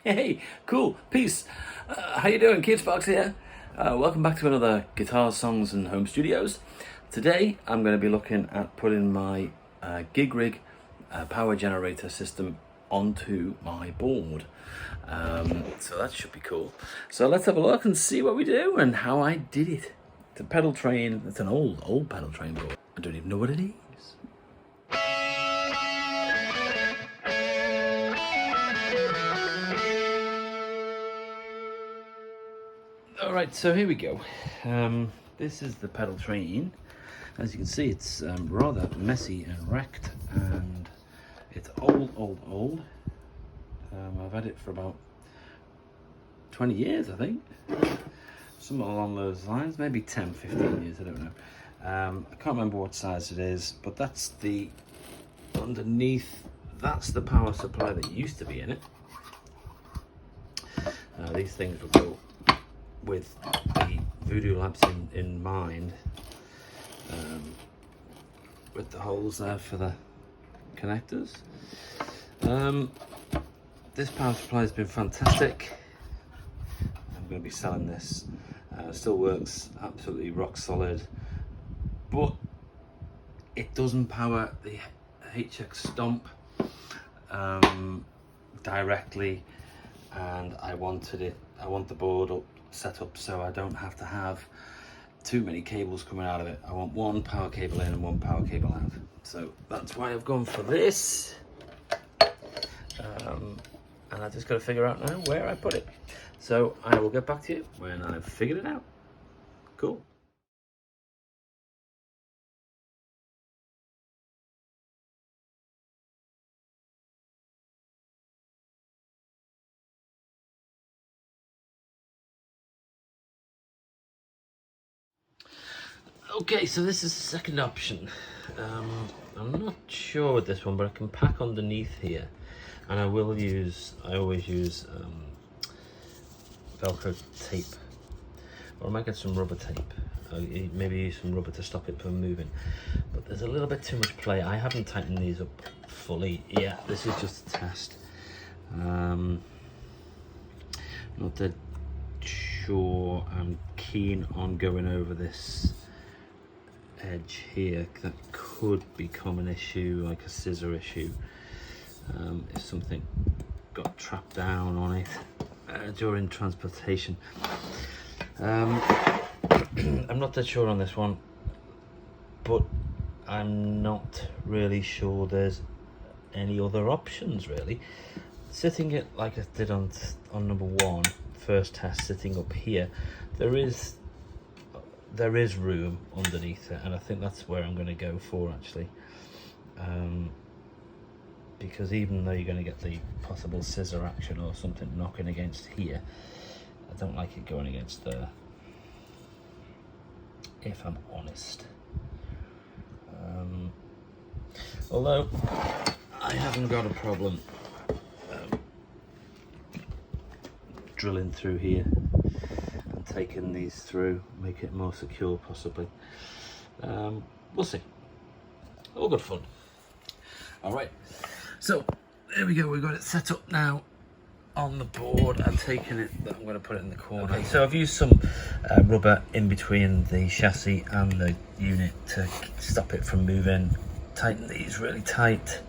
Hey, cool, peace. How you doing? Kian Sparks here. Welcome back to another Guitars, Songs and Home Studios. Today I'm going to be looking at putting my GIGRIG power generator system onto my board. So that should be cool. So let's have a look and see what we do and how I did it. It's a pedal train. It's an old pedal train board. I don't even know what it is. Alright, so here we go. This is the pedal train. As you can see, it's rather messy and wrecked, and it's old. I've had it for about 20 years, I think. Something along those lines, maybe 10, 15 years, I don't know. I can't remember what size it is, but that's the, underneath, that's the power supply that used to be in it. These things will go with the VoodooLabs in mind, with the holes there for the connectors. This power supply has been fantastic. I'm going to be selling this. Still works absolutely rock solid, but it doesn't power the HX Stomp directly, and I want the board set up so I don't have to have too many cables coming out of it. I want one power cable in and one power cable out. So that's why I've gone for this. And I just got to figure out now where I put it. So I will get back to you when I've figured it out. Cool. Okay, so this is the second option. I'm not sure with this one, but I can pack underneath here, and I always use Velcro tape, or I might get some rubber tape. Maybe use some rubber to stop it from moving, but there's a little bit too much play. I haven't tightened these up fully yet. This is just a test. Not that sure I'm keen on going over this edge here. That could become an issue, like a scissor issue, if something got trapped down on it during transportation. I'm not that sure on this one, but I'm not really sure there's any other options really. Sitting it like I did on number one, first test, sitting up here, there is room underneath it, and I think that's where I'm going to go for actually, because even though you're going to get the possible scissor action or something knocking against here, I don't like it going against there, if I'm honest. Although I haven't got a problem drilling through here and taking these through, make it more secure possibly. We'll see. All good fun. All right, so there we go. We've got it set up now on the board. I've taken it, I'm going to put it in the corner. Okay, so I've used some rubber in between the chassis and the unit to stop it from moving. Tighten these really tight,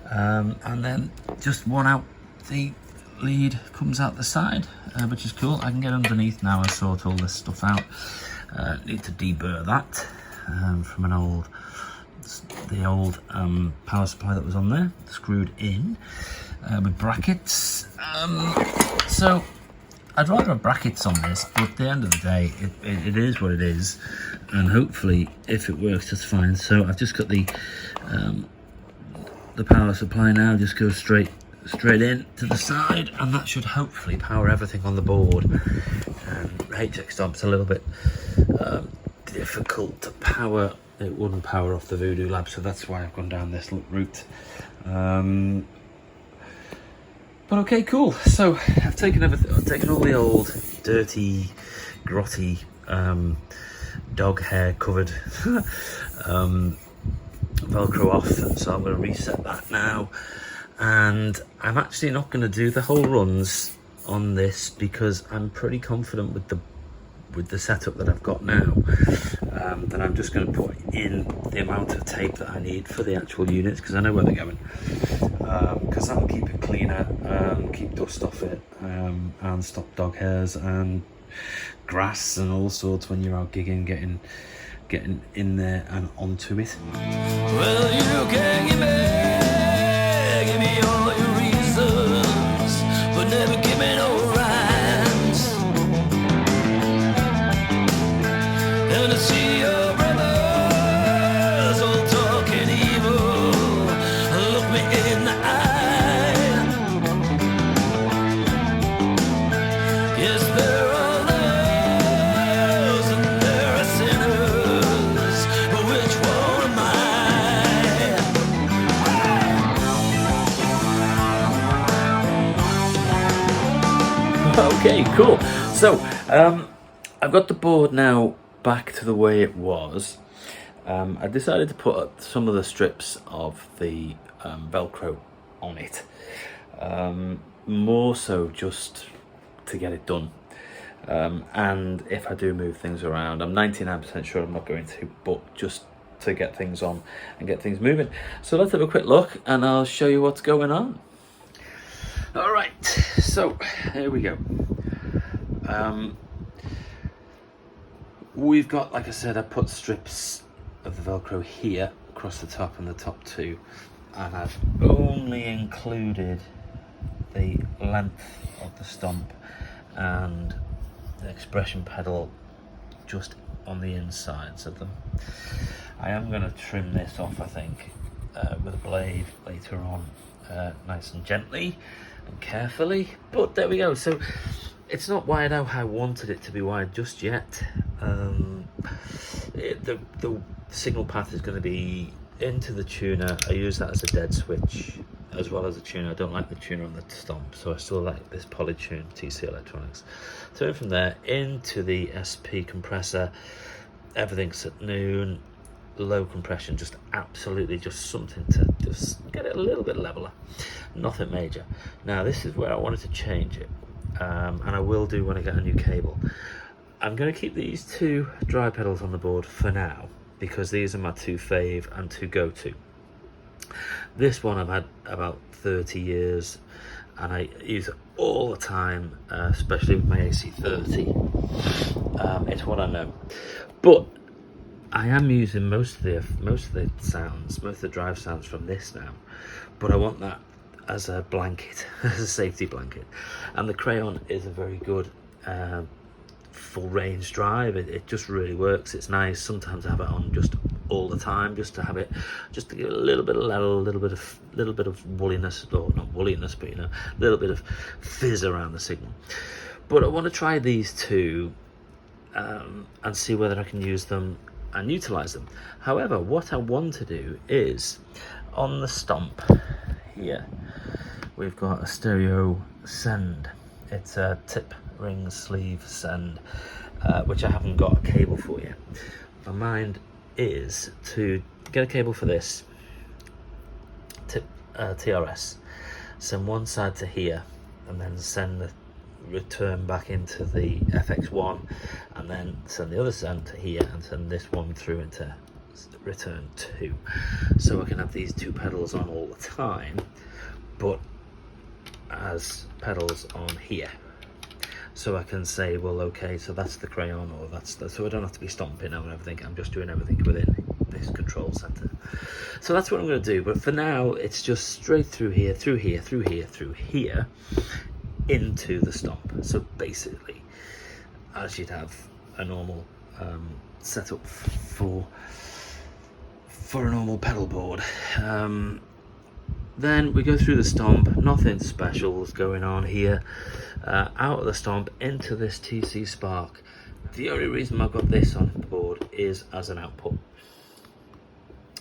and then just one out the lead comes out the side, which is cool. I can get underneath now and sort all this stuff out. Need to deburr that from the old power supply that was on there, screwed in with brackets. So I'd rather have brackets on this, but at the end of the day, it is what it is, and hopefully if it works just fine. So I've just got the power supply now, just goes straight in to the side, and that should hopefully power everything on the board. HX Stomp's a little bit difficult to power. It wouldn't power off the VoodooLab, so that's why I've gone down this route. But okay, cool. So I've taken everything. I've taken all the old, dirty, grotty, dog hair covered Velcro off, so I'm going to reset that now. and I'm actually not going to do the whole runs on this because I'm pretty confident with the setup that I've got now, that I'm just going to put in the amount of tape that I need for the actual units, because I know where they're going, because that'll keep it cleaner, keep dust off it, and stop dog hairs and grass and all sorts when you're out gigging, getting in there and onto it. Well, you can give me all your reasons, but never give me no rhymes. And to see your brothers all talking evil, look me in the eye. Yes, there are lovers and there are sinners, but which one am I? Okay, cool. So I've got the board now back to the way it was. I decided to put some of the strips of the Velcro on it, more so just to get it done. And if I do move things around, I'm 99% sure I'm not going to, but just to get things on and get things moving. So let's have a quick look and I'll show you what's going on. All right, so here we go. We've got, like I said, I put strips of the Velcro here across the top and the top two, and I've only included the length of the stomp and the expression pedal just on the insides of them. I am going to trim this off, I think, with a blade later on, nice and gently and carefully, but there we go. So it's not wired out how I wanted it to be wired just yet. The signal path is going to be into the tuner. I use that as a dead switch as well as a tuner. I don't like the tuner on the stomp, so I still like this polytune TC Electronics. So from there into the SP compressor, everything's at noon, low compression, just absolutely just something to just get it a little bit leveler, nothing major. Now this is where I wanted to change it, and I will do when I get a new cable. I'm going to keep these two dry pedals on the board for now because these are my two fave and two go-to. This one I've had about 30 years and I use it all the time, especially with my AC30. It's what I know, but I am using most of the sounds, most of the drive sounds from this now, but I want that as a blanket, as a safety blanket. And the Crayon is a very good full range drive. It just really works. It's nice. Sometimes I have it on just all the time, just to have it, just to give it a little bit of level, a little bit of woolliness, or not woolliness, but you know, a little bit of fizz around the signal. But I want to try these two and see whether I can use them and utilize them. However, what I want to do is on the stomp here, we've got a stereo send. It's a tip ring sleeve send, which I haven't got a cable for yet. My mind is to get a cable for this tip TRS, send one side to here, and then send the return back into the FX1, and then send the other side to here and send this one through into return 2, so I can have these two pedals on all the time, but as pedals on here, so I can say, well, okay, so that's the Crayon, or that's the, so I don't have to be stomping and everything. I'm just doing everything within this control center. So that's what I'm going to do. But for now, it's just straight through here, through here, through here, through here, into the stomp. So basically, as you'd have a normal setup for a normal pedal board. Then we go through the stomp, nothing special is going on here. Out of the stomp into this TC Spark. The only reason I've got this on the board is as an output.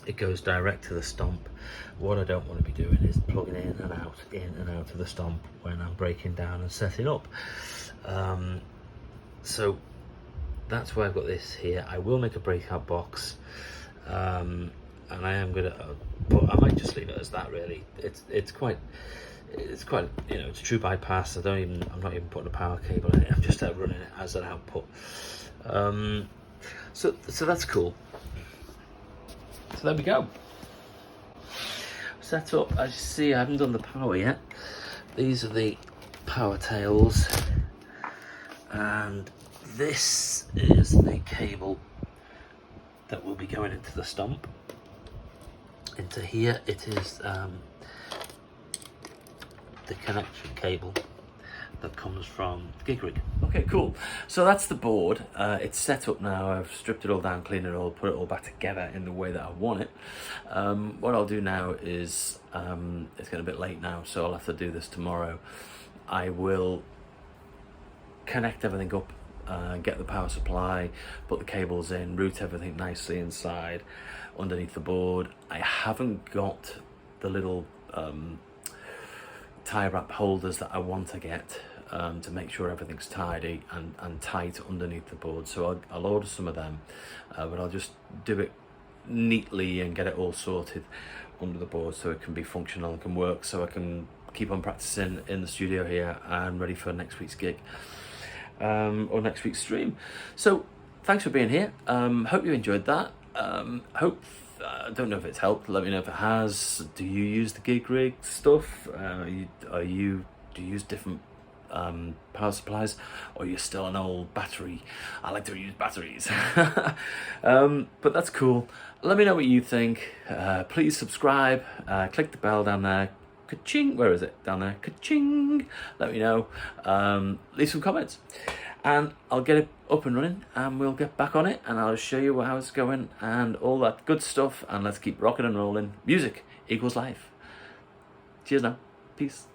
It goes direct to the stomp. What I don't want to be doing is plugging in and out of the stomp when I'm breaking down and setting up. So that's why I've got this here. I will make a breakout box and I am gonna, but I might just leave it as that. Really, it's quite, you know, it's a true bypass. I'm not even putting a power cable in it. I'm just running it as an output. So that's cool. So there we go. Set up, as you see, I haven't done the power yet. These are the power tails, and this is the cable that will be going into the stomp. Into here, it is the connection cable that comes from GIGRIG. Okay, cool. So that's the board. It's set up now. I've stripped it all down, cleaned it all, put it all back together in the way that I want it. What I'll do now is, it's getting a bit late now, so I'll have to do this tomorrow. I will connect everything up, get the power supply, put the cables in, route everything nicely inside, underneath the board. I haven't got the little tie wrap holders that I want to get to make sure everything's tidy and tight underneath the board, so I'll order some of them, but I'll just do it neatly and get it all sorted under the board so it can be functional and can work, so I can keep on practicing in the studio here and ready for next week's gig or next week's stream. So thanks for being here. Hope you enjoyed that. I don't know if it's helped. Let me know if it has. Do you use the GIGRIG stuff? Do you use different power supplies, or are you still an old battery? I like to use batteries. But that's cool. Let me know what you think. Please subscribe. Click the bell down there. Ka-ching. Where is it? Down there. Ka-ching. Let me know. Leave some comments, and I'll get it up and running, and we'll get back on it, and I'll show you how it's going and all that good stuff, and let's keep rocking and rolling. Music equals life. Cheers now. Peace.